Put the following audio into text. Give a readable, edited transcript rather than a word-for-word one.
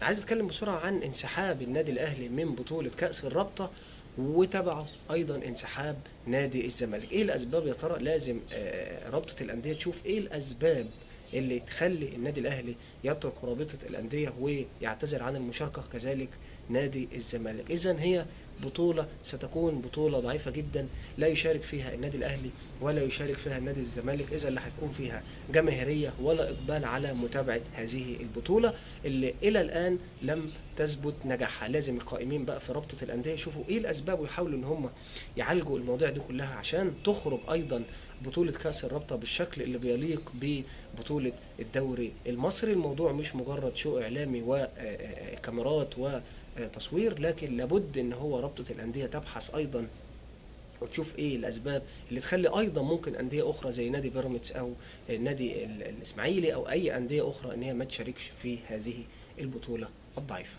عايز اتكلم بسرعة عن انسحاب النادي الاهلي من بطولة كأس الرابطة، وتبعه ايضا انسحاب نادي الزمالك. ايه الاسباب يا ترى؟ لازم رابطة الاندية تشوف ايه الاسباب اللي تخلي النادي الاهلي يترك رابطة الاندية ويعتذر عن المشاركة، كذلك نادي الزمالك. اذا هي بطولة ستكون بطولة ضعيفة جدا، لا يشارك فيها النادي الاهلي ولا يشارك فيها النادي الزمالك، اذا اللي هتكون فيها جماهيرية ولا اقبال على متابعة هذه البطولة اللي الى الان لم تثبت نجاحها. لازم القائمين بقى في رابطة الأندية يشوفوا إيه الأسباب ويحاولوا إن هم يعالجوا المواضيع دي كلها عشان تخرج أيضا بطولة كأس الرابطة بالشكل اللي بيليق ببطولة الدوري المصري. الموضوع مش مجرد شو إعلامي وكاميرات وتصوير، لكن لابد إن هو رابطة الأندية تبحث أيضا وتشوف ايه الاسباب اللي تخلي ايضا ممكن انديه اخرى زي نادي بيراميدز او النادي الاسماعيلي او اي انديه اخرى ان هي ما تشاركش في هذه البطوله الضعيفه.